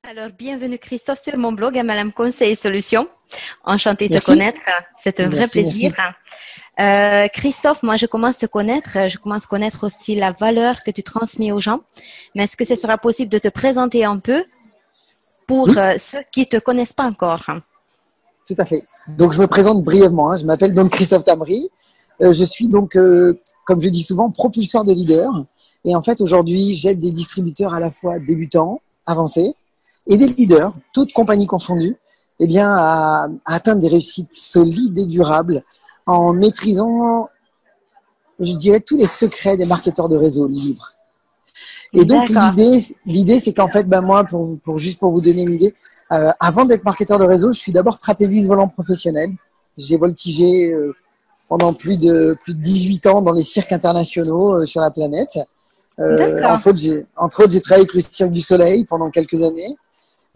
Alors, bienvenue Christophe sur mon blog MLM Conseil et Solutions. Enchantée de te Merci. connaître. C'est un vrai Merci, plaisir. Christophe, moi, je commence à te connaître. Je commence à connaître aussi la valeur que tu transmets aux gens. Mais est-ce que ce sera possible de te présenter un peu pour Oui, ceux qui ne te connaissent pas encore? tout à fait. Donc, je me présente brièvement, hein. Je m'appelle donc Christophe Tamri. Je suis donc, comme je dis souvent, propulseur de leaders. Et en fait, aujourd'hui, j'aide des distributeurs à la fois débutants, avancés, et des leaders, toutes compagnies confondues, eh bien, à atteindre des réussites solides et durables en maîtrisant, je dirais, tous les secrets des marketeurs de réseau libres. Et donc, D'accord. l'idée, c'est qu'en fait, ben moi, juste pour vous donner une idée, avant d'être marketeur de réseau, je suis d'abord trapéziste volant professionnel. J'ai voltigé pendant plus de 18 ans dans les cirques internationaux sur la planète. D'accord. Entre autres, j'ai travaillé avec le Cirque du Soleil pendant quelques années.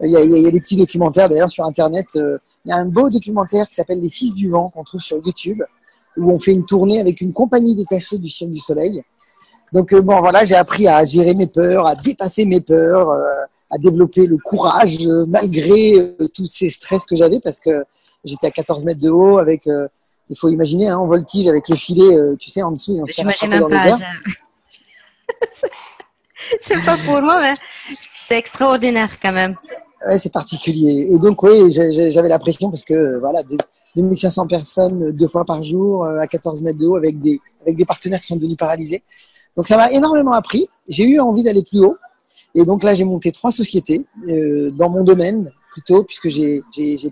Il y a des petits documentaires d'ailleurs sur Internet. Il y a un beau documentaire qui s'appelle Les Fils du Vent qu'on trouve sur YouTube, où on fait une tournée avec une compagnie détachée du Cirque du Soleil. Donc bon, voilà, j'ai appris à gérer mes peurs, à dépasser mes peurs, à développer le courage malgré tous ces stress que j'avais parce que j'étais à 14 mètres de haut avec, il faut imaginer, hein, en voltige avec le filet, tu sais, en dessous et on se fait J'imagine rattraper même dans les pas. airs. C'est pas pour moi, mais c'est extraordinaire quand même. Ouais, c'est particulier. Et donc, oui, j'avais la pression parce que, voilà, 2500 personnes 2 fois par jour à 14 mètres de haut avec des partenaires qui sont devenus paralysés. Donc, ça m'a énormément appris. J'ai eu envie d'aller plus haut. Et donc là, j'ai monté 3 sociétés dans mon domaine plutôt, puisque j'ai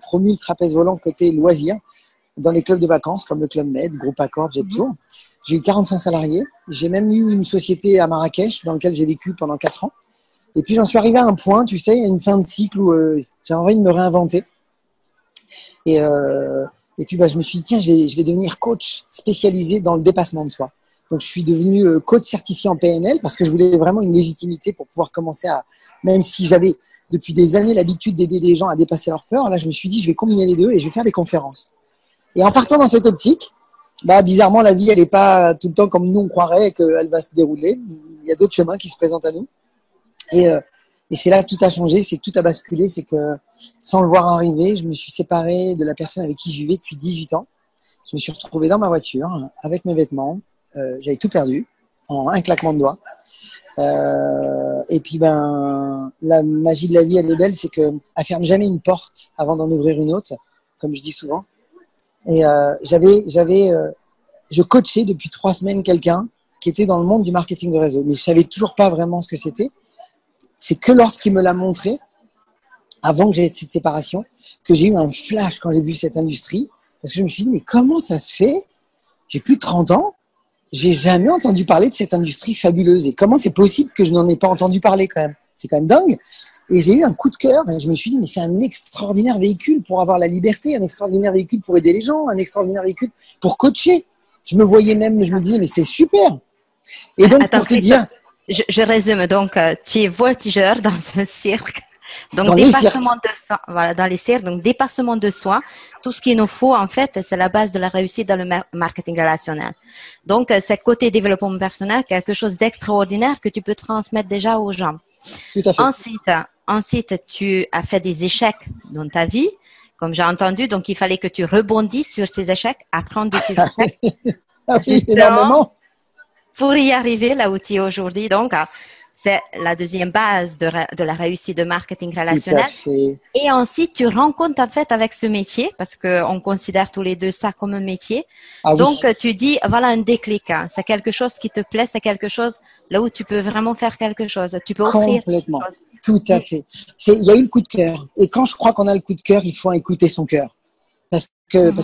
promu le trapèze volant côté loisirs dans les clubs de vacances comme le Club Med, Groupe Accor, Jet Tour. J'ai eu 45 salariés. J'ai même eu une société à Marrakech dans laquelle j'ai vécu pendant 4 ans. Et puis j'en suis arrivé à un point, tu sais, à une fin de cycle où j'ai envie de me réinventer. Et, et puis bah, je me suis dit, tiens, je vais devenir coach spécialisé dans le dépassement de soi. Donc je suis devenu coach certifié en PNL parce que je voulais vraiment une légitimité pour pouvoir commencer à, même si j'avais depuis des années l'habitude d'aider des gens à dépasser leurs peurs, là je me suis dit, je vais combiner les deux et je vais faire des conférences. Et en partant dans cette optique, bah, bizarrement, la vie, elle n'est pas tout le temps comme nous on croirait qu'elle va se dérouler. Il y a d'autres chemins qui se présentent à nous. Et, euh, et c'est là que tout a changé, c'est que tout a basculé, c'est que sans le voir arriver, je me suis séparé de la personne avec qui je vivais depuis 18 ans. Je me suis retrouvé dans ma voiture avec mes vêtements, j'avais tout perdu en un claquement de doigts. Et puis ben, la magie de la vie, elle est belle, c'est qu'elle ferme jamais une porte avant d'en ouvrir une autre, comme je dis souvent. Et je coachais depuis 3 semaines quelqu'un qui était dans le monde du marketing de réseau, mais je savais toujours pas vraiment ce que c'était. C'est que lorsqu'il me l'a montré, avant que j'aie cette séparation, que j'ai eu un flash quand j'ai vu cette industrie. Parce que je me suis dit, mais comment ça se fait? J'ai plus de 30 ans, j'ai jamais entendu parler de cette industrie fabuleuse. Et comment c'est possible que je n'en ai pas entendu parler quand même? C'est quand même dingue. Et j'ai eu un coup de cœur et je me suis dit, mais c'est un extraordinaire véhicule pour avoir la liberté, un extraordinaire véhicule pour aider les gens, un extraordinaire véhicule pour coacher. Je me voyais même, je me disais, mais c'est super. Et donc, Attends, pour te Christophe, dire, je résume. Donc, tu es voltigeur dans un cirque. Donc, dans les cirques, dépassement de soi, voilà, dans les cirques, donc dépassement de soi, tout ce qu'il nous faut, en fait, c'est la base de la réussite dans le marketing relationnel. Donc, c'est côté développement personnel, quelque chose d'extraordinaire que tu peux transmettre déjà aux gens. tout à fait. Ensuite, tu as fait des échecs dans ta vie, comme j'ai entendu, donc il fallait que tu rebondisses sur ces échecs, apprendre de ces échecs, Ah oui, justement, énormément. pour y arriver là où tu es aujourd'hui. Donc, c'est la deuxième base de la réussite de marketing Tout à relationnel. fait. Et ensuite, tu rencontres en fait avec ce métier, parce qu'on considère tous les deux ça comme un métier. Ah Donc, oui, tu dis, voilà un déclic. Hein. C'est quelque chose qui te plaît, c'est quelque chose là où tu peux vraiment faire quelque chose. Tu peux offrir quelque complètement. chose. Tout à fait. Il y a eu le coup de cœur. Et quand je crois qu'on a le coup de cœur, il faut écouter son cœur. Parce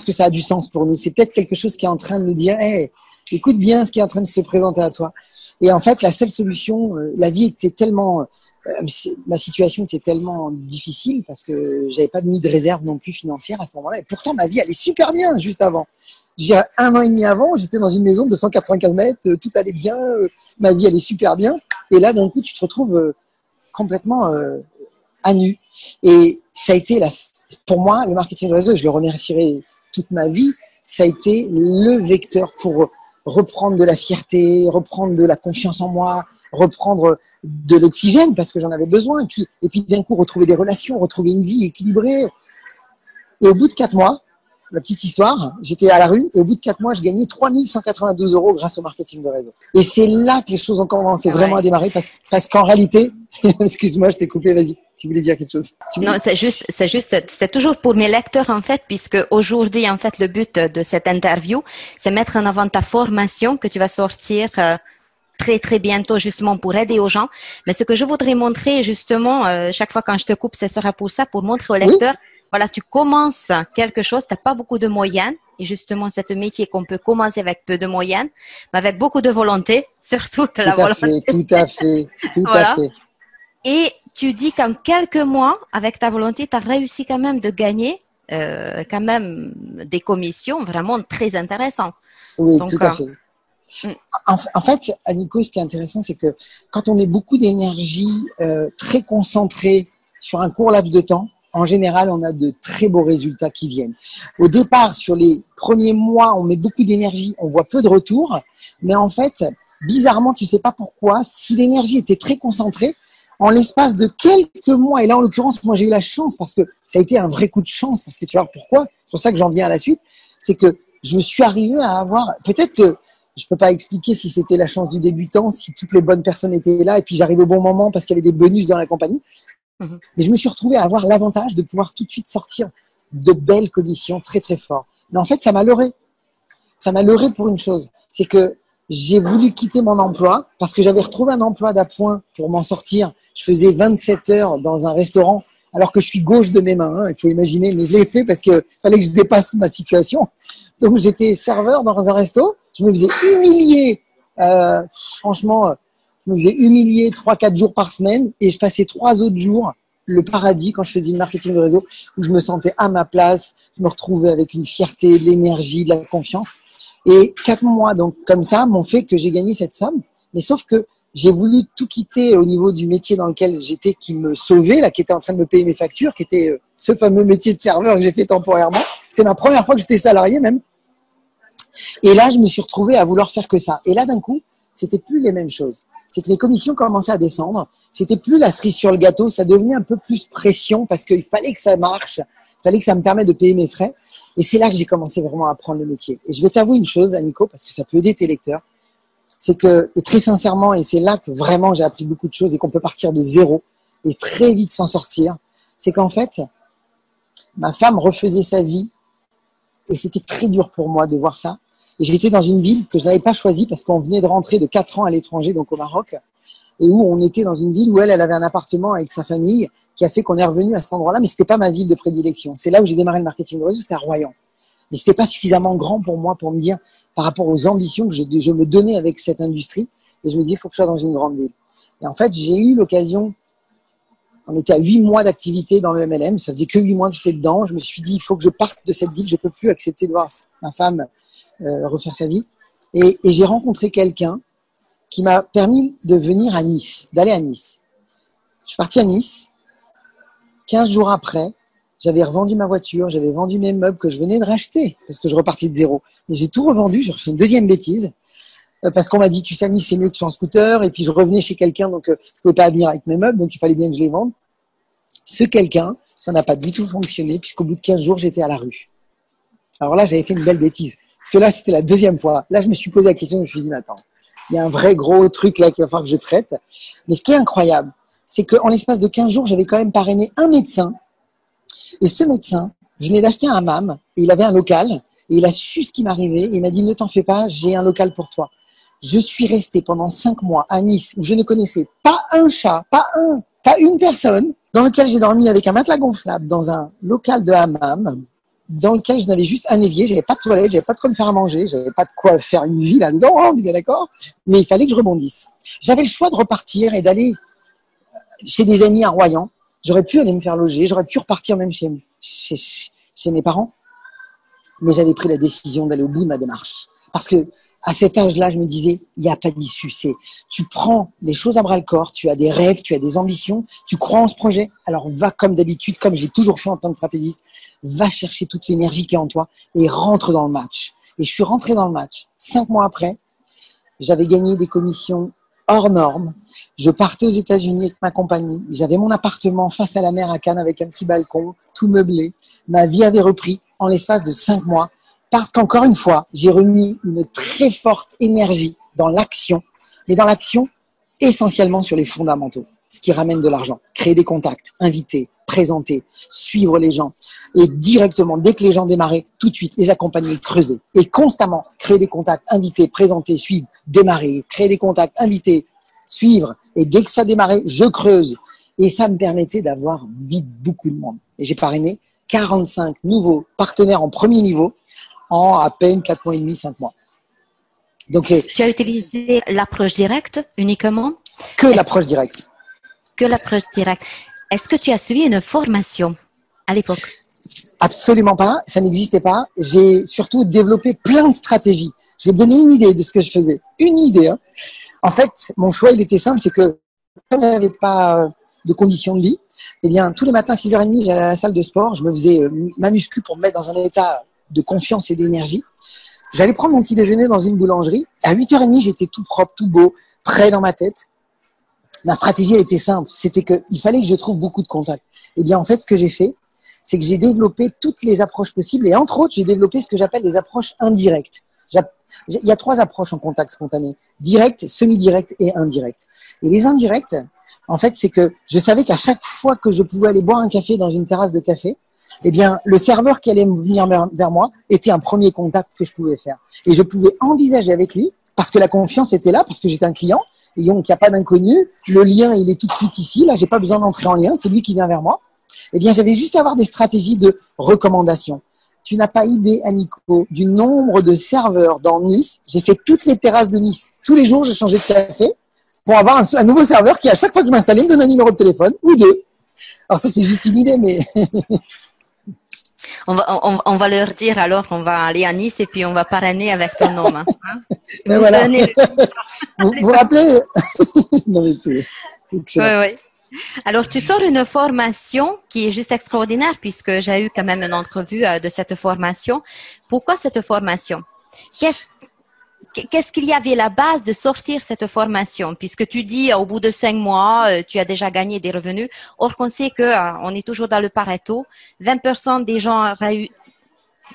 que ça a du sens pour nous. C'est peut-être quelque chose qui est en train de nous dire, hey, écoute bien ce qui est en train de se présenter à toi. Et en fait, la seule solution, la vie était tellement, ma situation était tellement difficile parce que j'avais pas de mis de réserve non plus financière à ce moment-là. Et pourtant, ma vie allait super bien juste avant. Je dirais 1 an et demi avant, j'étais dans une maison de 195 mètres, tout allait bien, ma vie allait super bien. Et là, d'un coup, tu te retrouves complètement à nu. Et ça a été, pour moi, le marketing de réseau, et je le remercierai toute ma vie, ça a été le vecteur pour reprendre de la fierté, reprendre de la confiance en moi, reprendre de l'oxygène parce que j'en avais besoin. Et puis d'un coup, retrouver des relations, retrouver une vie équilibrée. Et au bout de 4 mois, la petite histoire, j'étais à la rue et au bout de 4 mois, je gagnais 3 192 € grâce au marketing de réseau. Et c'est là que les choses ont commencé vraiment à démarrer parce qu'en réalité, excuse-moi, je t'ai coupé, vas-y, tu voulais dire quelque chose. Non, c'est toujours pour mes lecteurs en fait, puisque aujourd'hui en fait le but de cette interview, c'est mettre en avant ta formation que tu vas sortir très très bientôt justement pour aider aux gens. Mais ce que je voudrais montrer justement, chaque fois quand je te coupe, ce sera pour ça, pour montrer aux lecteurs. Voilà, tu commences quelque chose, tu n'as pas beaucoup de moyens. Et justement, c'est un métier qu'on peut commencer avec peu de moyens, mais avec beaucoup de volonté, surtout de la volonté. Tout à fait. Et tu dis qu'en quelques mois, avec ta volonté, tu as réussi quand même de gagner quand même des commissions vraiment très intéressantes. Oui, donc, tout à fait. En fait, Aniko, ce qui est intéressant, c'est que quand on met beaucoup d'énergie très concentrée sur un court laps de temps, en général, on a de très beaux résultats qui viennent. Au départ, sur les premiers mois, on met beaucoup d'énergie, on voit peu de retours. Mais en fait, bizarrement, tu sais pas pourquoi, si l'énergie était très concentrée, en l'espace de quelques mois, et là, en l'occurrence, moi, j'ai eu la chance parce que ça a été un vrai coup de chance, parce que tu vois pourquoi, c'est pour ça que j'en viens à la suite, c'est que je me suis arrivé à avoir, peut-être que je peux pas expliquer si c'était la chance du débutant, si toutes les bonnes personnes étaient là, et puis j'arrive au bon moment parce qu'il y avait des bonus dans la compagnie. Mais je me suis retrouvé à avoir l'avantage de pouvoir tout de suite sortir de belles commissions très très fort. Mais en fait, ça m'a leurré. Ça m'a leurré pour une chose, c'est que j'ai voulu quitter mon emploi parce que j'avais retrouvé un emploi d'appoint pour m'en sortir. Je faisais 27 heures dans un restaurant alors que je suis gauche de mes mains, hein, il faut imaginer, mais je l'ai fait parce qu'il fallait que je dépasse ma situation. Donc j'étais serveur dans un resto, je me faisais humilier, franchement, je me faisais humilier 3-4 jours par semaine et je passais 3 autres jours, le paradis, quand je faisais du marketing de réseau, où je me sentais à ma place, je me retrouvais avec une fierté, de l'énergie, de la confiance. Et 4 mois donc comme ça m'ont fait que j'ai gagné cette somme, mais sauf que j'ai voulu tout quitter au niveau du métier dans lequel j'étais, qui me sauvait, là, qui était en train de me payer mes factures, qui était ce fameux métier de serveur que j'ai fait temporairement. C'était ma première fois que j'étais salarié même. Et là, je me suis retrouvé à vouloir faire que ça. Et là, d'un coup, c'était plus les mêmes choses. C'est que mes commissions commençaient à descendre. C'était plus la cerise sur le gâteau. Ça devenait un peu plus pression parce qu'il fallait que ça marche. Il fallait que ça me permette de payer mes frais. Et c'est là que j'ai commencé vraiment à apprendre le métier. Et je vais t'avouer une chose, Aniko, parce que ça peut aider tes lecteurs. C'est que, et très sincèrement, et c'est là que vraiment j'ai appris beaucoup de choses et qu'on peut partir de zéro et très vite s'en sortir, c'est qu'en fait, ma femme refaisait sa vie et c'était très dur pour moi de voir ça. Et j'étais dans une ville que je n'avais pas choisie parce qu'on venait de rentrer de 4 ans à l'étranger, donc au Maroc, et où on était dans une ville où elle avait un appartement avec sa famille qui a fait qu'on est revenu à cet endroit-là, mais c'était pas ma ville de prédilection. C'est là où j'ai démarré le marketing de réseau, c'était à Royan. Mais c'était pas suffisamment grand pour moi pour me dire, par rapport aux ambitions que je me donnais avec cette industrie, et je me dis, il faut que je sois dans une grande ville. Et en fait, j'ai eu l'occasion, on était à 8 mois d'activité dans le MLM, ça faisait que 8 mois que j'étais dedans, je me suis dit, il faut que je parte de cette ville, je peux plus accepter de voir ma femme refaire sa vie. Et j'ai rencontré quelqu'un qui m'a permis de venir à Nice, d'aller à Nice. Je suis parti à Nice. 15 jours après, j'avais revendu ma voiture, j'avais vendu mes meubles que je venais de racheter parce que je repartais de zéro. Mais j'ai tout revendu, j'ai refait une deuxième bêtise parce qu'on m'a dit, tu sais, à Nice, c'est mieux que tu sois en scooter. Et puis, je revenais chez quelqu'un, donc je ne pouvais pas venir avec mes meubles, donc il fallait bien que je les vende. Ce quelqu'un, ça n'a pas du tout fonctionné puisqu'au bout de 15 jours, j'étais à la rue. Alors là, j'avais fait une belle bêtise. Parce que là, c'était la deuxième fois. Là, je me suis posé la question, je me suis dit, mais attends, il y a un vrai gros truc là qu'il va falloir que je traite. Mais ce qui est incroyable, c'est qu'en l'espace de 15 jours, j'avais quand même parrainé un médecin. Et ce médecin venait d'acheter un hammam et il avait un local. Et il a su ce qui m'arrivait. Il m'a dit, ne t'en fais pas, j'ai un local pour toi. Je suis resté pendant 5 mois à Nice où je ne connaissais pas un chat, pas une personne, dans lequel j'ai dormi avec un matelas gonflable dans un local de hammam, dans lequel je n'avais juste un évier, j'avais pas de toilette, j'avais pas de quoi me faire à manger, j'avais pas de quoi faire une vie là-dedans, on est bien d'accord, mais il fallait que je rebondisse. J'avais le choix de repartir et d'aller chez des amis à Royan. J'aurais pu aller me faire loger, j'aurais pu repartir même chez mes parents, mais j'avais pris la décision d'aller au bout de ma démarche. Parce que à cet âge-là, je me disais, il n'y a pas d'issue. Tu prends les choses à bras-le-corps, tu as des rêves, tu as des ambitions, tu crois en ce projet. Alors va comme d'habitude, comme j'ai toujours fait en tant que trapéziste, va chercher toute l'énergie qui est en toi et rentre dans le match. Et je suis rentré dans le match. 5 mois après, j'avais gagné des commissions hors norme. Je partais aux États-Unis avec ma compagnie. J'avais mon appartement face à la mer à Cannes avec un petit balcon, tout meublé. Ma vie avait repris en l'espace de 5 mois parce qu'encore une fois, j'ai remis une très forte énergie dans l'action, mais dans l'action essentiellement sur les fondamentaux, ce qui ramène de l'argent. Créer des contacts, inviter, présenter, suivre les gens et directement, dès que les gens démarraient, tout de suite les accompagner, creuser et constamment créer des contacts, inviter, présenter, suivre, démarrer, créer des contacts, inviter, suivre et dès que ça démarrait, je creuse et ça me permettait d'avoir vite beaucoup de monde. Et j'ai parrainé 45 nouveaux partenaires en premier niveau en à peine 4 mois et demi, 5 mois. Donc, tu as utilisé l'approche directe uniquement? Que l'approche directe. Que l'approche directe. Est-ce que tu as suivi une formation à l'époque? Absolument pas, ça n'existait pas. J'ai surtout développé plein de stratégies. Je vais te donner une idée de ce que je faisais. Une idée. Hein. En fait, mon choix, il était simple, c'est que comme je n'avais pas de conditions de vie, eh bien, tous les matins, 6h30, j'allais à la salle de sport, je me faisais ma muscu pour me mettre dans un état de confiance et d'énergie. J'allais prendre mon petit déjeuner dans une boulangerie. À 8h30, j'étais tout propre, tout beau, prêt dans ma tête. Ma stratégie, elle était simple. C'était qu'il fallait que je trouve beaucoup de contacts. Eh bien, en fait, ce que j'ai fait, c'est que j'ai développé toutes les approches possibles. Et entre autres, j'ai développé ce que j'appelle les approches indirectes. Il y a 3 approches en contact spontané. Direct, semi-direct et indirect. Et les indirects, en fait, c'est que je savais qu'à chaque fois que je pouvais aller boire un café dans une terrasse de café, eh bien, le serveur qui allait venir vers moi était un premier contact que je pouvais faire. Et je pouvais envisager avec lui, parce que la confiance était là, parce que j'étais un client, et donc il n'y a pas d'inconnu, le lien, il est tout de suite ici, là, j'ai pas besoin d'entrer en lien, c'est lui qui vient vers moi. Eh bien, j'avais juste à avoir des stratégies de recommandation. Tu n'as pas idée, Aniko, du nombre de serveurs dans Nice. J'ai fait toutes les terrasses de Nice. Tous les jours, je changeais de café pour avoir un nouveau serveur qui, à chaque fois que je m'installais, me donnait un numéro de téléphone ou 2. Alors ça, c'est juste une idée, mais... On va leur dire alors qu'on va aller à Nice et puis on va parrainer avec ton nom. Hein. Mais voilà. Vous vous rappelez? Non, mais c'est excellent. Oui, oui. Alors, tu sors une formation qui est juste extraordinaire puisque j'ai eu quand même une entrevue de cette formation. Pourquoi cette formation? Qu'est-ce qu'il y avait à la base de sortir cette formation? Puisque tu dis, au bout de 5 mois, tu as déjà gagné des revenus. Or, qu'on sait qu'on est toujours dans le Pareto. 20% des gens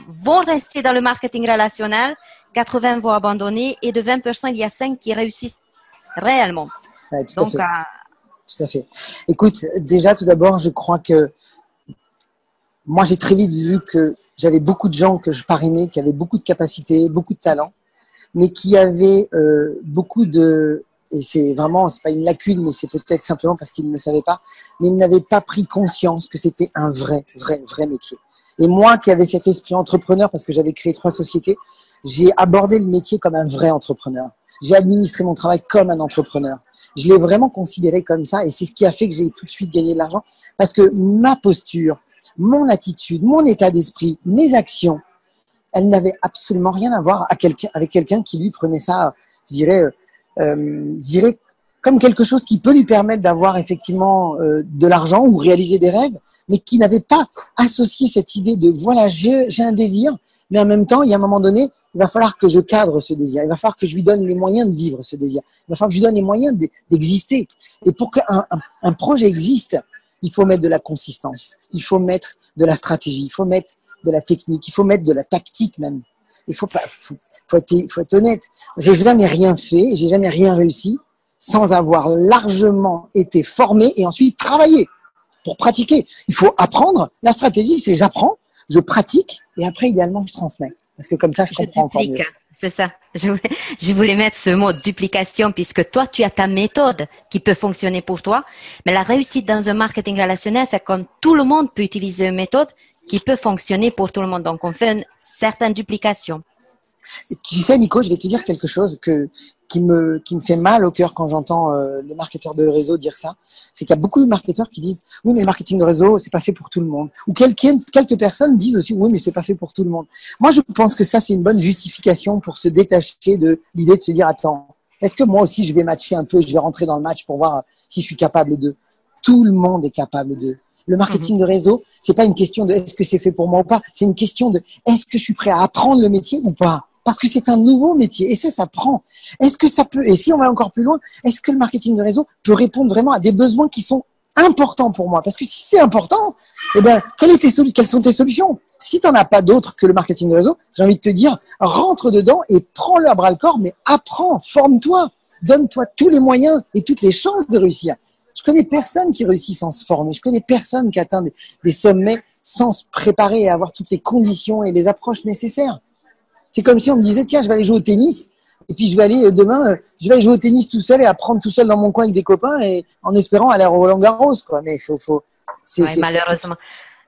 vont rester dans le marketing relationnel, 80 vont abandonner et de 20%, il y a 5 qui réussissent réellement. Ouais, tout à fait. Tout à fait. Écoute, déjà, tout d'abord, je crois que moi, j'ai très vite vu que j'avais beaucoup de gens que je parrainais, qui avaient beaucoup de capacités, beaucoup de talent, mais qui avaient beaucoup de... Et c'est pas une lacune, mais c'est peut-être simplement parce qu'ils ne le savaient pas, mais ils n'avaient pas pris conscience que c'était un vrai métier. Et moi, qui avais cet esprit entrepreneur, parce que j'avais créé 3 sociétés, j'ai abordé le métier comme un vrai entrepreneur. J'ai administré mon travail comme un entrepreneur. Je l'ai vraiment considéré comme ça et c'est ce qui a fait que j'ai tout de suite gagné de l'argent parce que ma posture, mon attitude, mon état d'esprit, mes actions, elles n'avaient absolument rien à voir avec quelqu'un qui lui prenait ça, je dirais comme quelque chose qui peut lui permettre d'avoir effectivement de l'argent ou réaliser des rêves, mais qui n'avait pas associé cette idée de voilà, j'ai un désir, mais en même temps, il y a un moment donné, il va falloir que je cadre ce désir. Il va falloir que je lui donne les moyens de vivre ce désir. Il va falloir que je lui donne les moyens d'exister. Et pour qu'un projet existe, il faut mettre de la consistance. Il faut mettre de la stratégie. Il faut mettre de la technique. Il faut mettre de la tactique même. Il faut être honnête. J'ai jamais rien fait, j'ai jamais rien réussi sans avoir largement été formé et ensuite travaillé pour pratiquer. Il faut apprendre. La stratégie, c'est j'apprends, je pratique et après, idéalement, je transmets. Parce que comme ça, je comprends encore mieux. C'est ça. Je voulais mettre ce mot duplication puisque toi, tu as ta méthode qui peut fonctionner pour toi. Mais la réussite dans un marketing relationnel, c'est quand tout le monde peut utiliser une méthode qui peut fonctionner pour tout le monde. Donc, on fait une certaine duplication. Tu sais, Nico, je vais te dire quelque chose qui me fait mal au cœur quand j'entends les marketeurs de réseau dire ça. C'est qu'il y a beaucoup de marketeurs qui disent « Oui, mais le marketing de réseau, c'est pas fait pour tout le monde. » Ou quelques personnes disent aussi « Oui, mais c'est pas fait pour tout le monde. » Moi, je pense que ça, c'est une bonne justification pour se détacher de l'idée de se dire « Attends, est-ce que moi aussi, je vais matcher un peu, je vais rentrer dans le match pour voir si je suis capable de… » Tout le monde est capable de. Le marketing de réseau, c'est pas une question de est-ce que c'est fait pour moi ou pas. C'est une question de est-ce que je suis prêt à apprendre le métier ou pas. parce que c'est un nouveau métier et ça prend. Est-ce que ça peut, et si on va encore plus loin, est-ce que le marketing de réseau peut répondre vraiment à des besoins qui sont importants pour moi? Parce que si c'est important, eh ben, quelles sont tes solutions? Si tu n'en as pas d'autres que le marketing de réseau, j'ai envie de te dire, rentre dedans et prends-le à bras le corps, mais apprends, forme-toi, donne-toi tous les moyens et toutes les chances de réussir. Je connais personne qui réussit sans se former. Je connais personne qui atteint des sommets sans se préparer et avoir toutes les conditions et les approches nécessaires. C'est comme si on me disait, tiens, je vais aller jouer au tennis. Et puis, je vais aller demain, je vais aller jouer au tennis tout seul et apprendre tout seul dans mon coin avec des copains et en espérant aller à Roland-Garros, quoi. Mais ouais, malheureusement.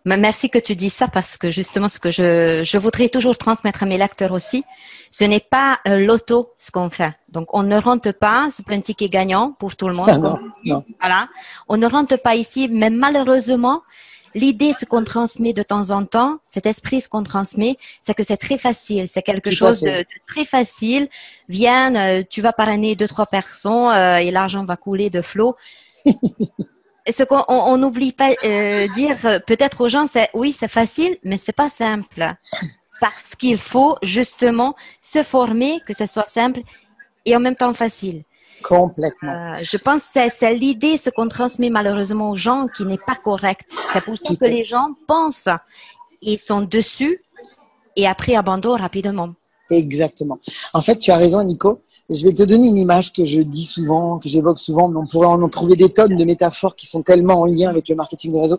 Mais merci que tu dis ça parce que justement, ce que je voudrais toujours transmettre à mes lecteurs aussi, ce n'est pas l'auto ce qu'on fait. Donc, on ne rentre pas, c'est pas un ticket gagnant pour tout le monde. Non. Voilà. On ne rentre pas ici, mais malheureusement, l'idée, ce qu'on transmet de temps en temps, cet esprit, ce qu'on transmet, c'est que c'est très facile. C'est quelque chose de très facile. Viens, tu vas parrainer 2-3 personnes et l'argent va couler de flot. Ce qu'on n'oublie pas dire peut-être aux gens, c'est oui, c'est facile, mais c'est pas simple. Parce qu'il faut justement se former, que ce soit simple et en même temps facile. Complètement. Je pense que c'est l'idée, ce qu'on transmet malheureusement aux gens, qui n'est pas correct. C'est pour ça que les gens pensent, ils sont dessus et après abandonnent rapidement. Exactement. En fait, tu as raison, Nico. Je vais te donner une image que je dis souvent, que j'évoque souvent, mais on pourrait en trouver des tonnes de métaphores qui sont tellement en lien avec le marketing de réseau.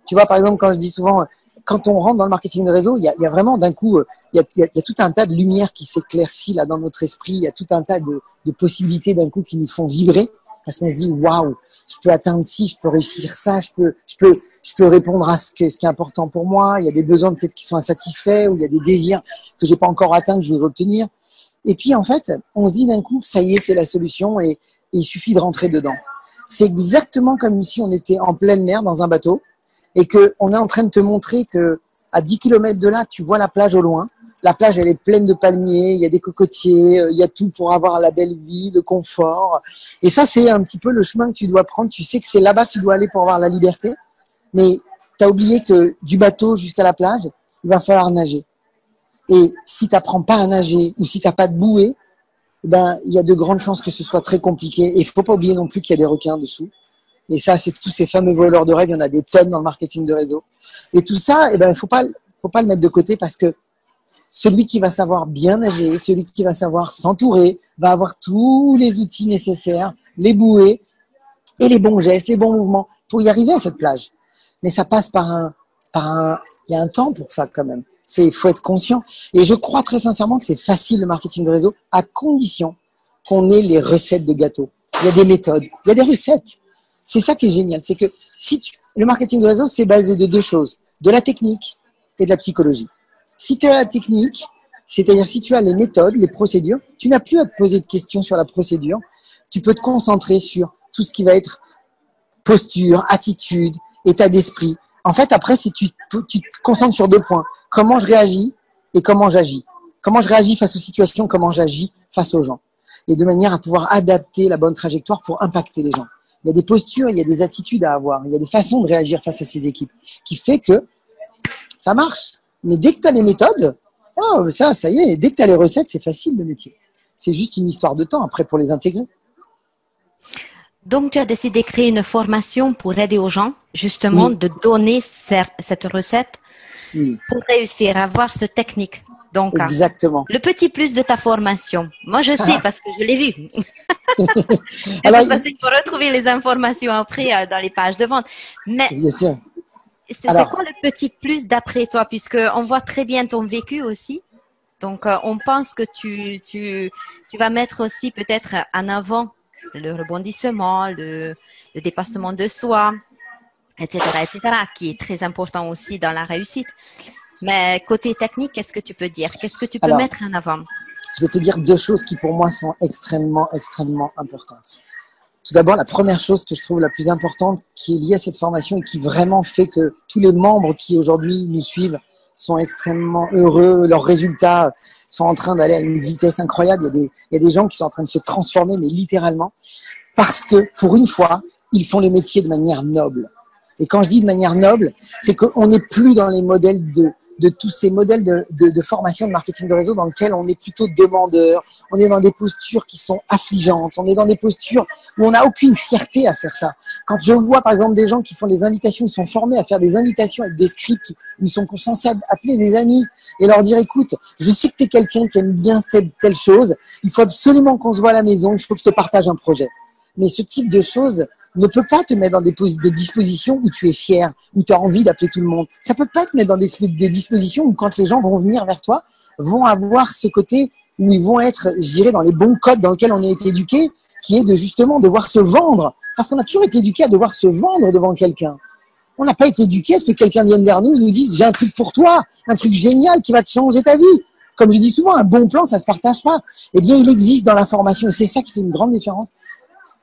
Tu vois, par exemple, quand je dis souvent, quand on rentre dans le marketing de réseau, il y a vraiment d'un coup, il y a tout un tas de lumière qui s'éclaircit là dans notre esprit. Il y a tout un tas de possibilités d'un coup qui nous font vibrer. Parce qu'on se dit, waouh, je peux atteindre ci, je peux réussir ça, je peux répondre à ce qui est important pour moi. Il y a des besoins peut-être qui sont insatisfaits ou il y a des désirs que j'ai pas encore atteints que je veux obtenir. Et puis, en fait, on se dit d'un coup, ça y est, c'est la solution et il suffit de rentrer dedans. C'est exactement comme si on était en pleine mer dans un bateau et qu'on est en train de te montrer que à 10 km de là, tu vois la plage au loin. La plage, elle est pleine de palmiers, il y a des cocotiers, il y a tout pour avoir la belle vie, le confort. Et ça, c'est un petit peu le chemin que tu dois prendre. Tu sais que c'est là-bas que tu dois aller pour avoir la liberté. Mais tu as oublié que du bateau jusqu'à la plage, il va falloir nager. Et si tu n'apprends pas à nager ou si tu n'as pas de bouée, ben, il y a de grandes chances que ce soit très compliqué. Et il ne faut pas oublier non plus qu'il y a des requins dessous. Et ça, c'est tous ces fameux voleurs de rêves. Il y en a des tonnes dans le marketing de réseau. Et tout ça, il ne faut pas le mettre de côté parce que celui qui va savoir bien nager, celui qui va savoir s'entourer, va avoir tous les outils nécessaires, les bouées et les bons gestes, les bons mouvements pour y arriver à cette plage. Mais ça passe il y a un temps pour ça quand même. Il faut être conscient. Et je crois très sincèrement que c'est facile le marketing de réseau à condition qu'on ait les recettes de gâteaux. Il y a des méthodes, il y a des recettes. C'est ça qui est génial. C'est que le marketing de réseau, c'est basé de deux choses, de la technique et de la psychologie. Si tu as la technique, c'est-à-dire si tu as les méthodes, les procédures, tu n'as plus à te poser de questions sur la procédure. Tu peux te concentrer sur tout ce qui va être posture, attitude, état d'esprit. En fait, après, si tu te concentres sur deux points, comment je réagis et comment j'agis. Comment je réagis face aux situations, comment j'agis face aux gens. Et de manière à pouvoir adapter la bonne trajectoire pour impacter les gens. Il y a des postures, il y a des attitudes à avoir, il y a des façons de réagir face à ces équipes qui fait que ça marche. Mais dès que tu as les méthodes, ça y est, dès que tu as les recettes, c'est facile le métier. C'est juste une histoire de temps après pour les intégrer. Donc, tu as décidé de créer une formation pour aider aux gens, justement, de donner cette recette pour réussir à avoir cette technique. Donc, exactement. Le petit plus de ta formation. Moi, je sais parce que je l'ai vu. Alors, il faut retrouver les informations après dans les pages de vente. Mais bien sûr. C'est quoi le petit plus d'après toi, puisqu'on voit très bien ton vécu aussi. Donc, on pense que tu vas mettre aussi peut-être en avant le rebondissement, le dépassement de soi, etc., qui est très important aussi dans la réussite. Mais côté technique, qu'est-ce que tu peux dire? Qu'est-ce que tu peux mettre en avant? Je vais te dire deux choses qui pour moi sont extrêmement, extrêmement importantes. Tout d'abord, la première chose que je trouve la plus importante qui est liée à cette formation et qui vraiment fait que tous les membres qui aujourd'hui nous suivent sont extrêmement heureux, leurs résultats sont en train d'aller à une vitesse incroyable. Il y a des gens qui sont en train de se transformer, mais littéralement, parce que pour une fois, ils font les métiers de manière noble. Et quand je dis de manière noble, c'est qu'on n'est plus dans les modèles de tous ces modèles de formation de marketing de réseau dans lesquels on est plutôt demandeur, on est dans des postures qui sont affligeantes, on est dans des postures où on n'a aucune fierté à faire ça. Quand je vois par exemple des gens qui font des invitations, ils sont formés à faire des invitations avec des scripts où ils sont censés appeler des amis et leur dire écoute, je sais que tu es quelqu'un qui aime bien telle chose, il faut absolument qu'on se voit à la maison, il faut que je te partage un projet. Mais ce type de choses ne peut pas te mettre dans des dispositions où tu es fier, où tu as envie d'appeler tout le monde. Ça peut pas te mettre dans des dispositions où quand les gens vont venir vers toi, vont avoir ce côté où ils vont être, je dirais, dans les bons codes dans lesquels on a été éduqué, qui est de justement devoir se vendre. Parce qu'on a toujours été éduqué à devoir se vendre devant quelqu'un. On n'a pas été éduqué à ce que quelqu'un vienne vers nous et nous dise j'ai un truc pour toi, un truc génial qui va te changer ta vie. Comme je dis souvent, un bon plan, ça se partage pas. Eh bien, il existe dans la formation et c'est ça qui fait une grande différence.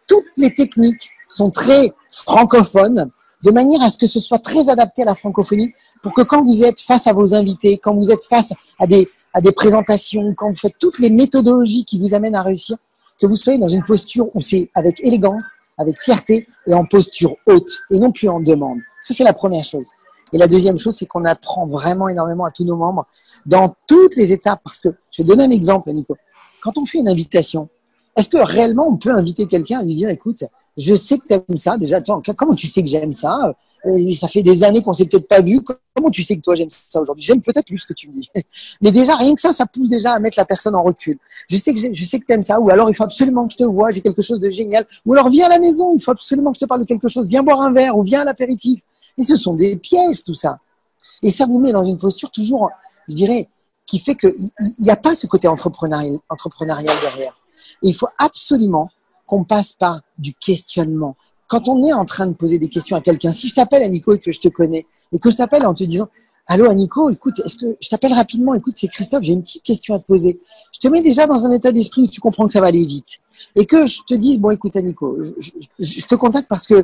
Toutes les techniques sont très francophones, de manière à ce que ce soit très adapté à la francophonie, pour que quand vous êtes face à vos invités, quand vous êtes face à des présentations, quand vous faites toutes les méthodologies qui vous amènent à réussir, que vous soyez dans une posture où c'est avec élégance, avec fierté et en posture haute, et non plus en demande. Ça, c'est la première chose. Et la deuxième chose, c'est qu'on apprend vraiment énormément à tous nos membres dans toutes les étapes, parce que, je vais donner un exemple, Nico. Quand on fait une invitation, est-ce que réellement on peut inviter quelqu'un à lui dire écoute, je sais que tu aimes ça, déjà, attends, comment tu sais que j'aime ça? Ça fait des années qu'on s'est peut-être pas vu, comment tu sais que toi j'aime ça aujourd'hui? J'aime peut-être plus ce que tu me dis. Mais déjà, rien que ça pousse déjà à mettre la personne en recul. Je sais que tu aimes ça, ou alors il faut absolument que je te voie, j'ai quelque chose de génial. Ou alors viens à la maison, il faut absolument que je te parle de quelque chose, viens boire un verre, ou viens à l'apéritif. Mais ce sont des pièges, tout ça. Et ça vous met dans une posture toujours, je dirais, qui fait qu'il n'y a pas ce côté entrepreneurial derrière. Et il faut absolument qu'on passe par du questionnement. Quand on est en train de poser des questions à quelqu'un, si je t'appelle à Nico et que je te connais, et que je t'appelle en te disant « Allô Nico, écoute, est-ce que je t'appelle rapidement, écoute, c'est Christophe, j'ai une petite question à te poser. » Je te mets déjà dans un état d'esprit où tu comprends que ça va aller vite. Et que je te dise « Bon, écoute Nico, je te contacte parce que,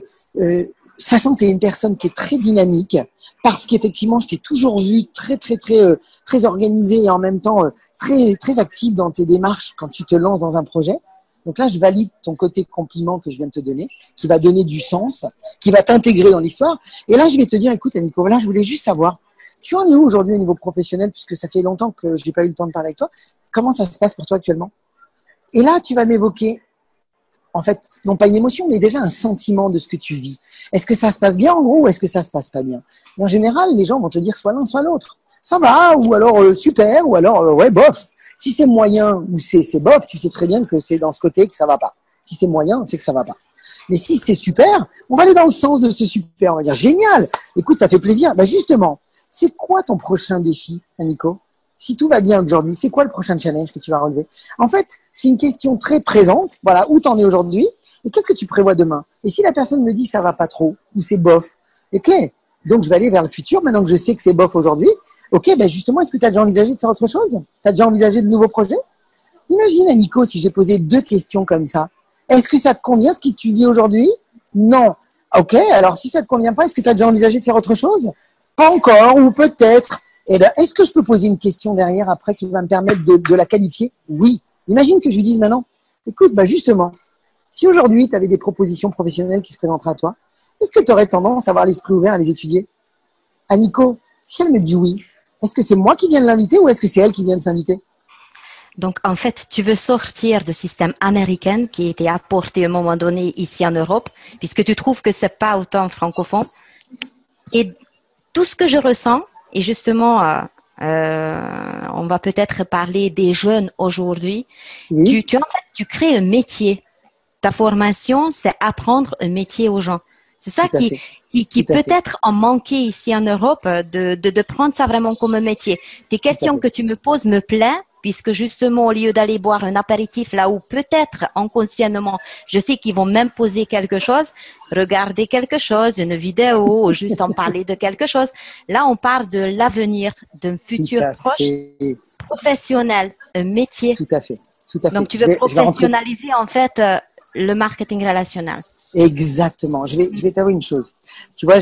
sachant que tu es une personne qui est très dynamique, parce qu'effectivement, je t'ai toujours vu très organisé et en même temps très active dans tes démarches quand tu te lances dans un projet. Donc là, je valide ton côté compliment que je viens de te donner, qui va donner du sens, qui va t'intégrer dans l'histoire. Et là, je vais te dire, écoute, Nico, voilà, je voulais juste savoir, tu en es où aujourd'hui au niveau professionnel, puisque ça fait longtemps que je n'ai pas eu le temps de parler avec toi. Comment ça se passe pour toi actuellement? Et là, tu vas m'évoquer, en fait, non pas une émotion, mais déjà un sentiment de ce que tu vis. Est-ce que ça se passe bien en gros ou est-ce que ça se passe pas bien? Et en général, les gens vont te dire soit l'un, soit l'autre. Ça va, ou alors super, ou alors ouais, bof. Si c'est moyen ou c'est bof, tu sais très bien que c'est dans ce côté que ça va pas. Si c'est moyen, c'est que ça va pas. Mais si c'est super, on va aller dans le sens de ce super. On va dire génial, écoute, ça fait plaisir. Bah justement, c'est quoi ton prochain défi, Nico? Si tout va bien aujourd'hui, c'est quoi le prochain challenge que tu vas relever? En fait, c'est une question très présente. Voilà, où t'en es aujourd'hui et qu'est-ce que tu prévois demain? Et si la personne me dit ça va pas trop ou c'est bof, ok, donc je vais aller vers le futur maintenant que je sais que c'est bof aujourd'hui. Ok, ben justement, est-ce que tu as déjà envisagé de faire autre chose? Tu as déjà envisagé de nouveaux projets? Imagine, Nico, si j'ai posé 2 questions comme ça. Est-ce que ça te convient ce que tu vis aujourd'hui? Non. Ok, alors si ça te convient pas, est-ce que tu as déjà envisagé de faire autre chose? Pas encore, ou peut-être. Eh ben, est-ce que je peux poser une question derrière après qui va me permettre de la qualifier? Oui. Imagine que je lui dise maintenant, écoute, bah justement, si aujourd'hui tu avais des propositions professionnelles qui se présenteraient à toi, est-ce que tu aurais tendance à avoir l'esprit ouvert à les étudier? À Nico, si elle me dit oui, est-ce que c'est moi qui viens de l'inviter ou est-ce que c'est elle qui vient de s'inviter? Donc, en fait, tu veux sortir du système américain qui a été apporté à un moment donné ici en Europe, puisque tu trouves que c'est pas autant francophone. Et tout ce que je ressens, et justement, on va peut-être parler des jeunes aujourd'hui, Oui, tu crées un métier. Ta formation, c'est apprendre un métier aux gens. C'est ça tout à fait. qui Tout à fait. peut-être en manquait ici en Europe, de prendre ça vraiment comme un métier. Tes Tout à questions fait. que tu me poses me plaisent, puisque justement, au lieu d'aller boire un apéritif là où peut-être inconsciemment, je sais qu'ils vont même poser quelque chose, regarder quelque chose, une vidéo, ou juste en parler de quelque chose. Là, on parle de l'avenir, d'un Tout futur à proche, fait. professionnel, un métier. Tout à fait. Tout à fait. Donc, tu veux Je vais rentrer. professionnaliser en fait le marketing relationnel. Exactement. Je vais t'avouer une chose. Tu vois,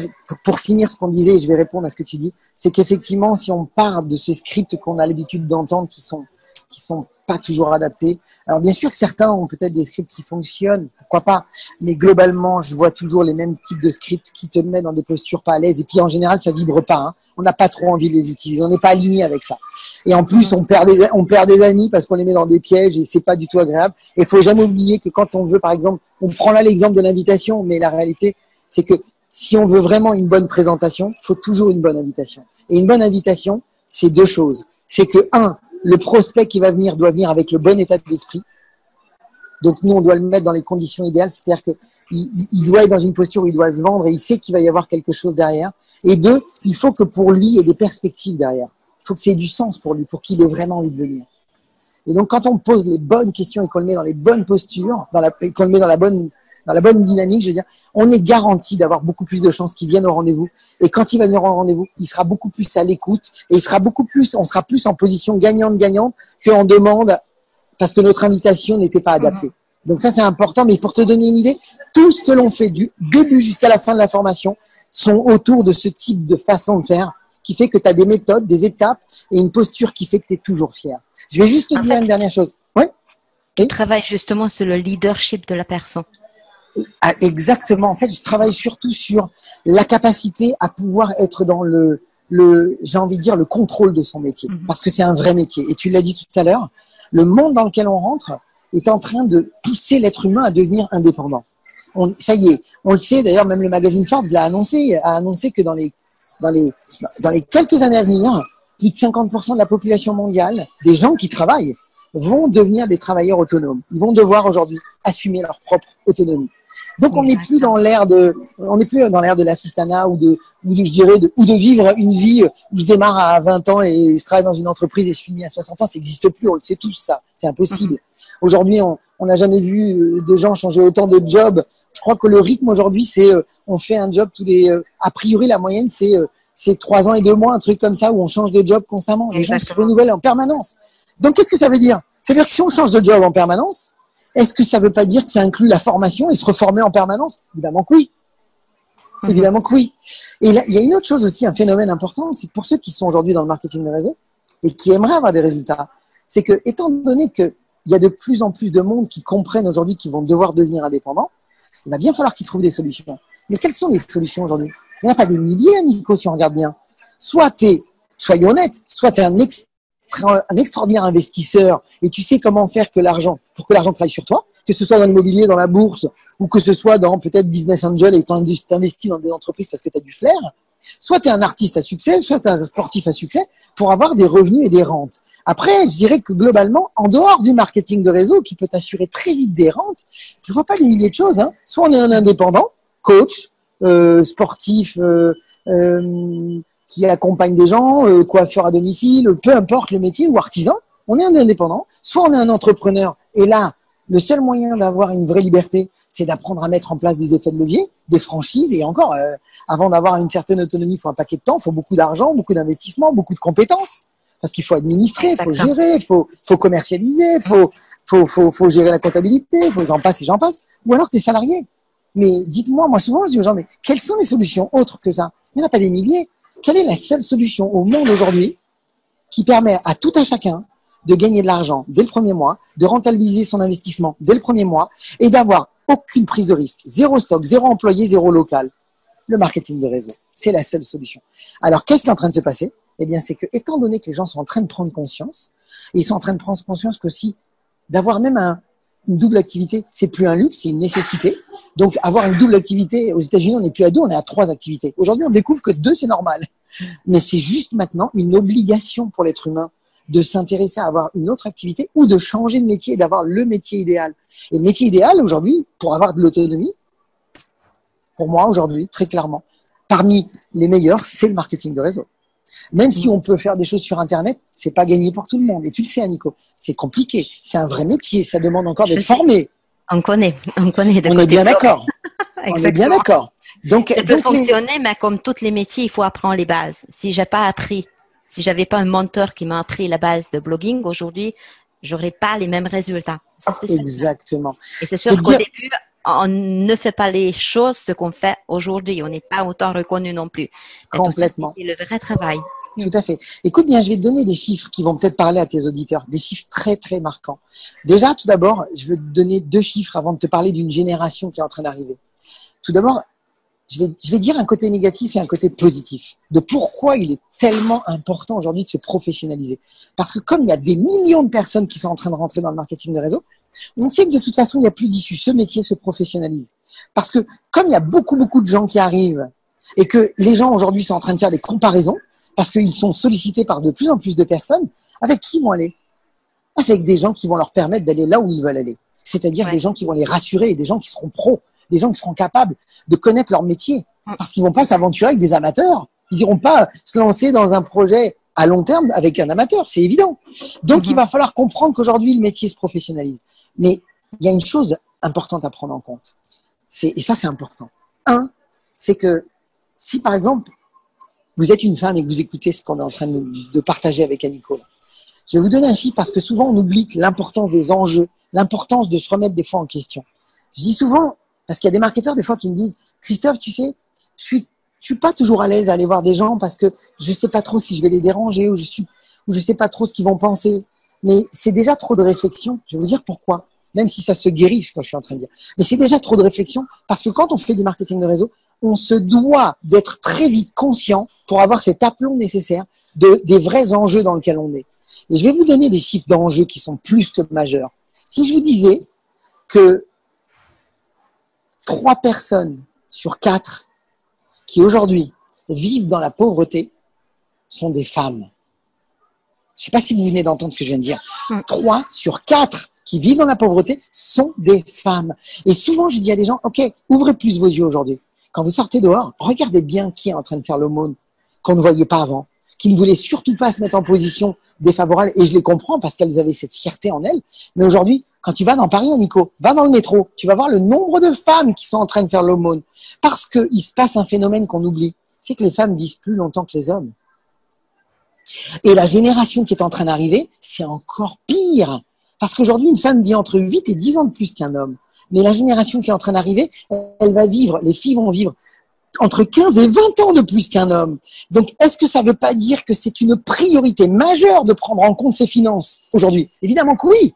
pour finir ce qu'on disait, et je vais répondre à ce que tu dis, c'est qu'effectivement, si on part de ces scripts qu'on a l'habitude d'entendre, qui qui sont pas toujours adaptés. Alors bien sûr que certains ont peut-être des scripts qui fonctionnent, pourquoi pas, mais globalement, je vois toujours les mêmes types de scripts qui te mettent dans des postures pas à l'aise. Et puis en général, ça vibre pas. Hein. On n'a pas trop envie de les utiliser, on n'est pas aligné avec ça. Et en plus, on perd des amis parce qu'on les met dans des pièges et c'est pas du tout agréable. Et il faut jamais oublier que quand on veut, par exemple, on prend là l'exemple de l'invitation, mais la réalité, c'est que si on veut vraiment une bonne présentation, il faut toujours une bonne invitation. Et une bonne invitation, c'est deux choses. C'est que, un, le prospect qui va venir doit venir avec le bon état d'esprit. Donc, nous, on doit le mettre dans les conditions idéales. C'est-à-dire qu'il doit être dans une posture où il doit se vendre et il sait qu'il va y avoir quelque chose derrière. Et deux, il faut que pour lui, il y ait des perspectives derrière. Il faut que ça ait du sens pour lui, pour qu'il ait vraiment envie de venir. Et donc, quand on pose les bonnes questions et qu'on le met dans les bonnes postures, et qu'on le met dans la bonne dynamique, je veux dire, on est garanti d'avoir beaucoup plus de chances qu'il vienne au rendez-vous. Et quand il va venir au rendez-vous, il sera beaucoup plus à l'écoute et on sera plus en position gagnante-gagnante qu'en demande parce que notre invitation n'était pas adaptée. Donc ça, c'est important. Mais pour te donner une idée, tout ce que l'on fait du début jusqu'à la fin de la formation sont autour de ce type de façon de faire qui fait que tu as des méthodes, des étapes et une posture qui fait que tu es toujours fier. Je vais juste te dire une dernière chose. Oui. Tu travailles justement sur le leadership de la personne. Ah, exactement. En fait, je travaille surtout sur la capacité à pouvoir être dans j'ai envie de dire, le contrôle de son métier. Parce que c'est un vrai métier. Et tu l'as dit tout à l'heure, le monde dans lequel on rentre est en train de pousser l'être humain à devenir indépendant. Ça y est, on le sait. D'ailleurs, même le magazine Forbes a annoncé que dans les quelques années à venir, plus de 50% de la population mondiale, des gens qui travaillent, vont devenir des travailleurs autonomes. Ils vont devoir aujourd'hui assumer leur propre autonomie. Donc, on n'est plus dans l'ère de l'assistanat ou de vivre une vie où je démarre à 20 ans et je travaille dans une entreprise et je finis à 60 ans. Ça n'existe plus. On le sait tous, ça. C'est impossible. Aujourd'hui, on n'a jamais vu de gens changer autant de jobs. Je crois que le rythme aujourd'hui, c'est, on fait un job a priori, la moyenne, c'est 3 ans et 2 mois, un truc comme ça, où on change de job constamment. Les gens se renouvellent en permanence. Donc, qu'est-ce que ça veut dire? C'est-à-dire que si on change de job en permanence, est-ce que ça ne veut pas dire que ça inclut la formation et se reformer en permanence? Évidemment que oui. Évidemment que oui. Et là, il y a une autre chose aussi, un phénomène important, c'est pour ceux qui sont aujourd'hui dans le marketing de réseau et qui aimeraient avoir des résultats, c'est que, étant donné qu'il y a de plus en plus de monde qui comprennent aujourd'hui qu'ils vont devoir devenir indépendants, il va bien falloir qu'ils trouvent des solutions. Mais quelles sont les solutions aujourd'hui? Il n'y en a pas des milliers, Nico, si on regarde bien. Soyons honnêtes, soit tu es un extraordinaire investisseur et tu sais comment faire pour que l'argent travaille sur toi, que ce soit dans l'immobilier, dans la bourse ou que ce soit dans peut-être business angel et tu investis dans des entreprises parce que tu as du flair. Soit tu es un artiste à succès, soit tu es un sportif à succès pour avoir des revenus et des rentes. Après, je dirais que globalement, en dehors du marketing de réseau qui peut t'assurer très vite des rentes, je vois pas des milliers de choses. Hein. Soit on est un indépendant, coach, sportif, qui accompagne des gens, coiffeur à domicile, peu importe le métier, ou artisan, on est un indépendant, soit on est un entrepreneur. Et là, le seul moyen d'avoir une vraie liberté, c'est d'apprendre à mettre en place des effets de levier, des franchises, et encore, avant d'avoir une certaine autonomie, il faut un paquet de temps, il faut beaucoup d'argent, beaucoup d'investissement, beaucoup de compétences, parce qu'il faut administrer, il faut gérer, il faut commercialiser, il faut gérer la comptabilité, j'en passe et j'en passe. Ou alors tu es salarié. Mais dites-moi, moi souvent je dis aux gens, mais quelles sont les solutions autres que ça? Il n'y en a pas des milliers. Quelle est la seule solution au monde aujourd'hui qui permet à tout un chacun de gagner de l'argent dès le premier mois, de rentabiliser son investissement dès le premier mois et d'avoir aucune prise de risque, zéro stock, zéro employé, zéro local? Le marketing de réseau, c'est la seule solution. Alors, qu'est-ce qui est en train de se passer? Eh bien, c'est que, étant donné que les gens sont en train de prendre conscience, et ils sont en train de prendre conscience qu'aussi d'avoir même une double activité, c'est plus un luxe, c'est une nécessité. Donc, avoir une double activité, aux États-Unis, on n'est plus à 2, on est à 3 activités. Aujourd'hui, on découvre que 2, c'est normal. Mais c'est juste maintenant une obligation pour l'être humain de s'intéresser à avoir une autre activité ou de changer de métier et d'avoir le métier idéal. Et le métier idéal, aujourd'hui, pour avoir de l'autonomie, pour moi, aujourd'hui, très clairement, parmi les meilleurs, c'est le marketing de réseau. Même si on peut faire des choses sur Internet, c'est pas gagné pour tout le monde. Et tu le sais, Nico, c'est compliqué. C'est un vrai métier. Ça demande encore d'être formé. On connaît. On est bien d'accord. On est bien d'accord. Donc, ça peut fonctionner, mais comme tous les métiers, il faut apprendre les bases. Si j'avais pas un mentor qui m'a appris la base de blogging, aujourd'hui, j'aurais pas les mêmes résultats. Ça, c'est exactement. Et c'est sûr qu'au début, on ne fait pas les choses ce qu'on fait aujourd'hui. On n'est pas autant reconnu non plus. Complètement. C'est le vrai travail. Tout à fait. Écoute bien, je vais te donner des chiffres qui vont peut-être parler à tes auditeurs, des chiffres très, très marquants. Déjà, tout d'abord, je veux te donner 2 chiffres avant de te parler d'une génération qui est en train d'arriver. Tout d'abord, je vais dire un côté négatif et un côté positif de pourquoi il est tellement important aujourd'hui de se professionnaliser. Parce que comme il y a des millions de personnes qui sont en train de rentrer dans le marketing de réseau, on sait que de toute façon, il n'y a plus d'issue. Ce métier se professionnalise. Parce que comme il y a beaucoup, beaucoup de gens qui arrivent et que les gens aujourd'hui sont en train de faire des comparaisons, parce qu'ils sont sollicités par de plus en plus de personnes, avec qui ils vont aller? Avec des gens qui vont leur permettre d'aller là où ils veulent aller. C'est-à-dire des gens qui vont les rassurer, des gens qui seront pros, des gens qui seront capables de connaître leur métier. Parce qu'ils vont pas s'aventurer avec des amateurs. Ils iront pas se lancer dans un projet à long terme avec un amateur, c'est évident. Donc, il va falloir comprendre qu'aujourd'hui, le métier se professionnalise. Mais il y a une chose importante à prendre en compte. Et ça, c'est important. Un, c'est que si, par exemple, vous êtes une femme et que vous écoutez ce qu'on est en train de partager avec Aniko, je vais vous donner un chiffre parce que souvent, on oublie l'importance des enjeux, l'importance de se remettre des fois en question. Je dis souvent, parce qu'il y a des marketeurs des fois qui me disent « Christophe, tu sais, je suis pas toujours à l'aise à aller voir des gens parce que je sais pas trop si je vais les déranger ou je sais pas trop ce qu'ils vont penser. » Mais c'est déjà trop de réflexion. Je vais vous dire pourquoi. Même si ça se guérit, ce que je suis en train de dire. Mais c'est déjà trop de réflexion parce que quand on fait du marketing de réseau, on se doit d'être très vite conscient pour avoir cet aplomb nécessaire des vrais enjeux dans lesquels on est. Et je vais vous donner des chiffres d'enjeux qui sont plus que majeurs. Si je vous disais que 3 personnes sur 4 qui aujourd'hui vivent dans la pauvreté sont des femmes. Je ne sais pas si vous venez d'entendre ce que je viens de dire. 3 sur 4 qui vivent dans la pauvreté sont des femmes. Et souvent, je dis à des gens, OK, ouvrez plus vos yeux aujourd'hui. Quand vous sortez dehors, regardez bien qui est en train de faire l'aumône qu'on ne voyait pas avant, qui ne voulait surtout pas se mettre en position défavorable. Et je les comprends parce qu'elles avaient cette fierté en elles. Mais aujourd'hui, quand tu vas dans Paris, Nico, va dans le métro, tu vas voir le nombre de femmes qui sont en train de faire l'aumône. Parce qu'il se passe un phénomène qu'on oublie. C'est que les femmes vivent plus longtemps que les hommes. Et la génération qui est en train d'arriver, c'est encore pire. Parce qu'aujourd'hui, une femme vit entre 8 et 10 ans de plus qu'un homme. Mais la génération qui est en train d'arriver, elle va vivre, les filles vont vivre entre 15 et 20 ans de plus qu'un homme. Donc, est-ce que ça ne veut pas dire que c'est une priorité majeure de prendre en compte ses finances aujourd'hui? Évidemment que oui.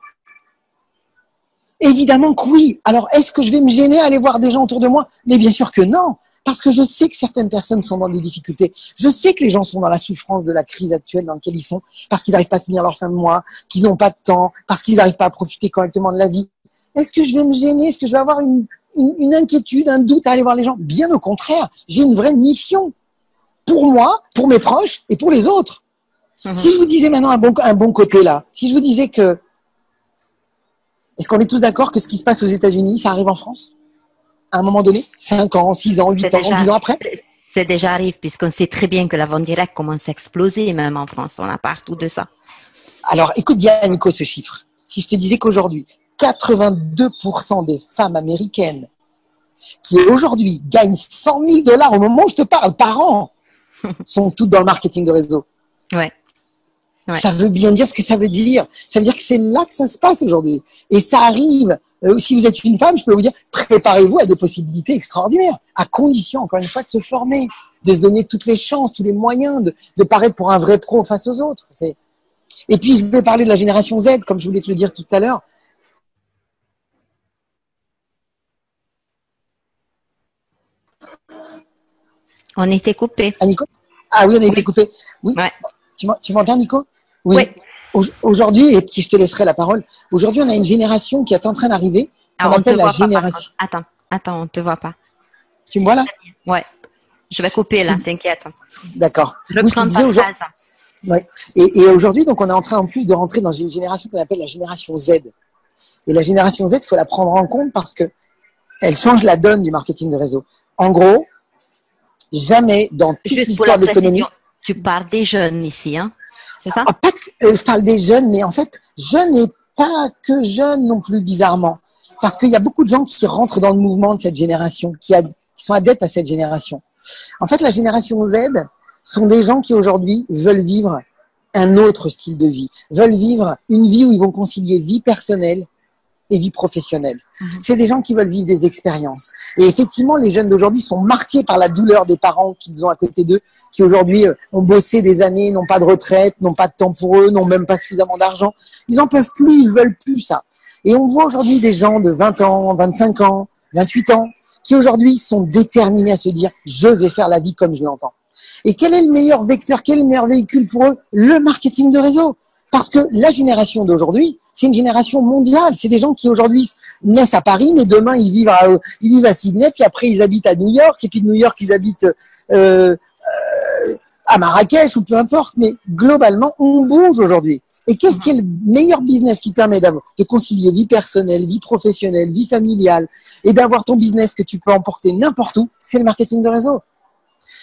Évidemment que oui. Alors, est-ce que je vais me gêner à aller voir des gens autour de moi? Mais bien sûr que non. Parce que je sais que certaines personnes sont dans des difficultés. Je sais que les gens sont dans la souffrance de la crise actuelle dans laquelle ils sont, parce qu'ils n'arrivent pas à finir leur fin de mois, qu'ils n'ont pas de temps, parce qu'ils n'arrivent pas à profiter correctement de la vie. Est-ce que je vais me gêner? Est-ce que je vais avoir une inquiétude, un doute à aller voir les gens? Bien au contraire, j'ai une vraie mission pour moi, pour mes proches et pour les autres. Si je vous disais maintenant un bon côté là, si je vous disais que, est-ce qu'on est tous d'accord que ce qui se passe aux États-Unis, ça arrive en France? À un moment donné, 5 ans, 6 ans, 8 ans, 10 ans après? C'est déjà arrivé, puisqu'on sait très bien que la vente directe commence à exploser, même en France. On a partout de ça. Alors, écoute bien, Nico, ce chiffre. Si je te disais qu'aujourd'hui, 82% des femmes américaines qui aujourd'hui gagnent $100 000 au moment où je te parle par an sont toutes dans le marketing de réseau. Ouais. Ça veut bien dire ce que ça veut dire. Ça veut dire que c'est là que ça se passe aujourd'hui. Et ça arrive. Si vous êtes une femme, je peux vous dire, préparez-vous à des possibilités extraordinaires, à condition, encore une fois, de se former, de se donner toutes les chances, tous les moyens, de paraître pour un vrai pro face aux autres. Et puis, je vais parler de la génération Z, comme je voulais te le dire tout à l'heure. On était coupé. Ah, Nico? Ah oui, on a été coupé. Oui. Ouais. Tu m'entends, Nico? Oui. Aujourd'hui, et puis je te laisserai la parole, aujourd'hui, on a une génération qui est en train d'arriver, qu'on appelle la génération… Attends, on ne te voit pas. Tu me vois là? Ouais. Je vais couper là, t'inquiète. D'accord. Je reprends ta phrase. Ouais. Et aujourd'hui, donc, on est en train en plus de rentrer dans une génération qu'on appelle la génération Z. Et la génération Z, il faut la prendre en compte parce que elle change la donne du marketing de réseau. En gros, jamais dans toute l'histoire de l'économie… Tu parles des jeunes ici, hein? C'est ça? Pas que, je parle des jeunes, mais en fait, jeunes et pas que jeunes non plus, bizarrement. Parce qu'il y a beaucoup de gens qui rentrent dans le mouvement de cette génération, qui sont adeptes à cette génération. En fait, la génération Z sont des gens qui aujourd'hui veulent vivre un autre style de vie, veulent vivre une vie où ils vont concilier vie personnelle et vie professionnelle. C'est des gens qui veulent vivre des expériences. Et effectivement, les jeunes d'aujourd'hui sont marqués par la douleur des parents qu'ils ont à côté d'eux, qui aujourd'hui ont bossé des années, n'ont pas de retraite, n'ont pas de temps pour eux, n'ont même pas suffisamment d'argent. Ils en peuvent plus, ils veulent plus ça. Et on voit aujourd'hui des gens de 20 ans, 25 ans, 28 ans, qui aujourd'hui sont déterminés à se dire « je vais faire la vie comme je l'entends ». Et quel est le meilleur vecteur, quel est le meilleur véhicule pour eux? Le marketing de réseau. Parce que la génération d'aujourd'hui, c'est une génération mondiale. C'est des gens qui aujourd'hui naissent à Paris, mais demain ils vivent à Sydney, puis après ils habitent à New York, et puis de New York ils habitent à Marrakech ou peu importe. Mais globalement, on bouge aujourd'hui. Et qu'est-ce qui est le meilleur business qui permet de concilier vie personnelle, vie professionnelle, vie familiale, et d'avoir ton business que tu peux emporter n'importe où? C'est le marketing de réseau.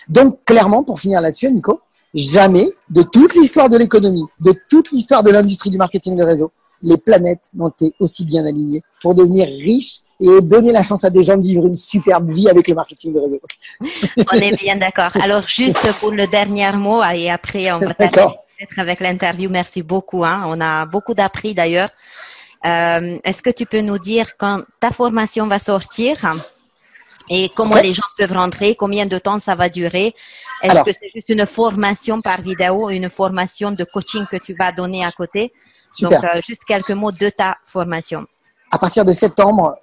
Donc, clairement, pour finir là-dessus, Nico, jamais de toute l'histoire de l'économie, de toute l'histoire de l'industrie du marketing de réseau, les planètes n'ont été aussi bien alignées pour devenir riches et donner la chance à des gens de vivre une superbe vie avec le marketing de réseau. On est bien d'accord. Alors, juste pour le dernier mot, et après, on va terminer avec l'interview. Merci beaucoup. On a beaucoup d'appris d'ailleurs. Est-ce que tu peux nous dire quand ta formation va sortir? Et comment les gens peuvent rentrer, combien de temps ça va durer? Est-ce que c'est juste une formation par vidéo, une formation de coaching que tu vas donner à côté? Super. Donc, juste quelques mots de ta formation. À partir de septembre,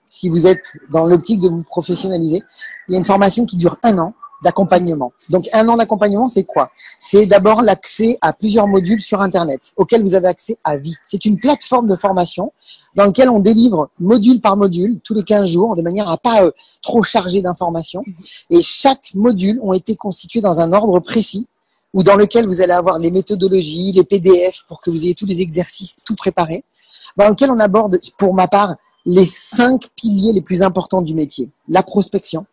si vous êtes dans l'optique de vous professionnaliser, il y a une formation qui dure 1 an d'accompagnement. Donc, 1 an d'accompagnement, c'est quoi? C'est d'abord l'accès à plusieurs modules sur Internet auxquels vous avez accès à vie. C'est une plateforme de formation dans laquelle on délivre module par module tous les 15 jours de manière à pas trop charger d'informations. Et chaque module ont été constitués dans un ordre précis ou dans lequel vous allez avoir les méthodologies, les PDF pour que vous ayez tous les exercices tout préparés, dans lequel on aborde, pour ma part, les 5 piliers les plus importants du métier. La prospection,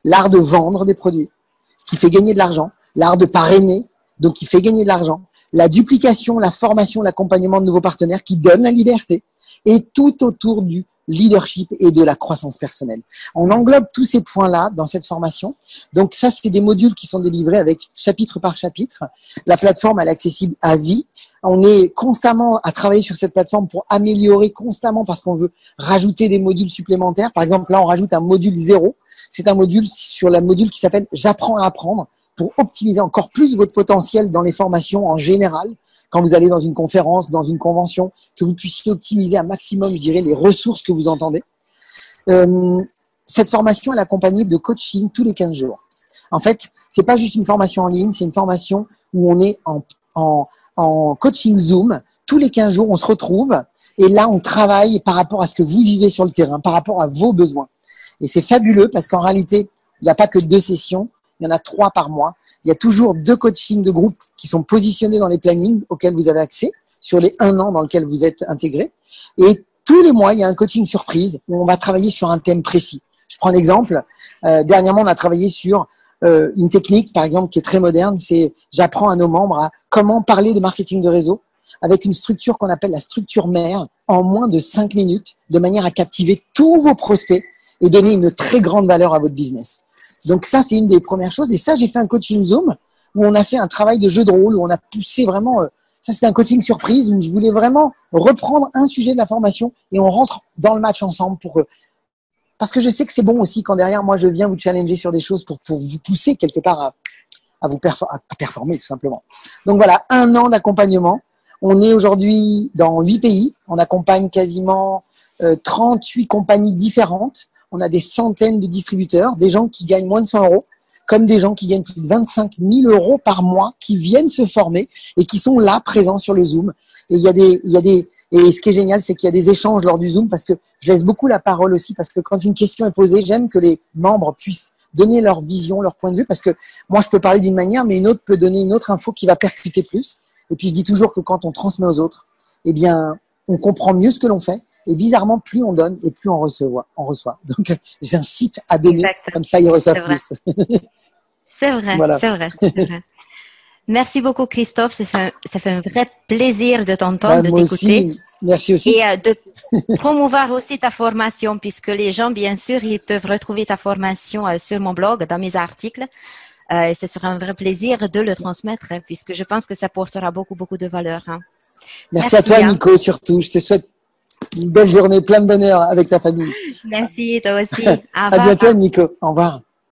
l'art de vendre des produits, qui fait gagner de l'argent, l'art de parrainer, donc qui fait gagner de l'argent, la duplication, la formation, l'accompagnement de nouveaux partenaires qui donnent la liberté, et tout autour du leadership et de la croissance personnelle. On englobe tous ces points-là dans cette formation. Donc ça, c'est des modules qui sont délivrés avec chapitre par chapitre. La plateforme, elle est accessible à vie. On est constamment à travailler sur cette plateforme pour améliorer constamment parce qu'on veut rajouter des modules supplémentaires. Par exemple, là, on rajoute un module 0. C'est un module sur la module qui s'appelle « J'apprends à apprendre » pour optimiser encore plus votre potentiel dans les formations en général. Quand vous allez dans une conférence, dans une convention, que vous puissiez optimiser un maximum, je dirais, les ressources que vous entendez. Cette formation, elle est accompagnée de coaching tous les 15 jours. En fait, c'est pas juste une formation en ligne, c'est une formation où on est en coaching Zoom. Tous les 15 jours, on se retrouve et là, on travaille par rapport à ce que vous vivez sur le terrain, par rapport à vos besoins. Et c'est fabuleux parce qu'en réalité, il n'y a pas que 2 sessions, il y en a 3 par mois. Il y a toujours 2 coachings de groupe qui sont positionnés dans les plannings auxquels vous avez accès sur les 1 an dans lequel vous êtes intégré. Et tous les mois, il y a un coaching surprise où on va travailler sur un thème précis. Je prends un exemple. Dernièrement, on a travaillé sur une technique, par exemple, qui est très moderne. C'est j'apprends à nos membres à comment parler de marketing de réseau avec une structure qu'on appelle la structure mère en moins de 5 minutes, de manière à captiver tous vos prospects et donner une très grande valeur à votre business. Donc ça, c'est une des premières choses. Et ça, j'ai fait un coaching Zoom où on a fait un travail de jeu de rôle, où on a poussé vraiment… ça, c'était un coaching surprise où je voulais vraiment reprendre un sujet de la formation et on rentre dans le match ensemble parce que je sais que c'est bon aussi quand derrière, moi, je viens vous challenger sur des choses pour vous pousser quelque part à performer tout simplement. Donc voilà, 1 an d'accompagnement. On est aujourd'hui dans 8 pays. On accompagne quasiment 38 compagnies différentes. On a des centaines de distributeurs, des gens qui gagnent moins de 100 euros, comme des gens qui gagnent plus de 25 000 euros par mois, qui viennent se former et qui sont là, présents sur le Zoom. Et et ce qui est génial, c'est qu'il y a des échanges lors du Zoom parce que je laisse beaucoup la parole aussi parce que quand une question est posée, j'aime que les membres puissent donner leur vision, leur point de vue parce que moi, je peux parler d'une manière, mais une autre peut donner une autre info qui va percuter plus. Et puis, je dis toujours que quand on transmet aux autres, eh bien, on comprend mieux ce que l'on fait. Et bizarrement, plus on donne et plus on reçoit. Donc, j'incite à donner, exactement. Comme ça, ils reçoivent plus. C'est vrai, voilà. C'est vrai. Merci beaucoup, Christophe. Ça fait un vrai plaisir de t'entendre, de t'écouter. Merci aussi. Et de promouvoir aussi ta formation, puisque les gens, bien sûr, ils peuvent retrouver ta formation sur mon blog, dans mes articles. Et ce sera un vrai plaisir de le transmettre, puisque je pense que ça portera beaucoup, beaucoup de valeur. Merci à toi, Nico, surtout. Je te souhaite Une belle journée, plein de bonheur avec ta famille. Merci, toi aussi. Au À revoir. bientôt, Nico. Au revoir.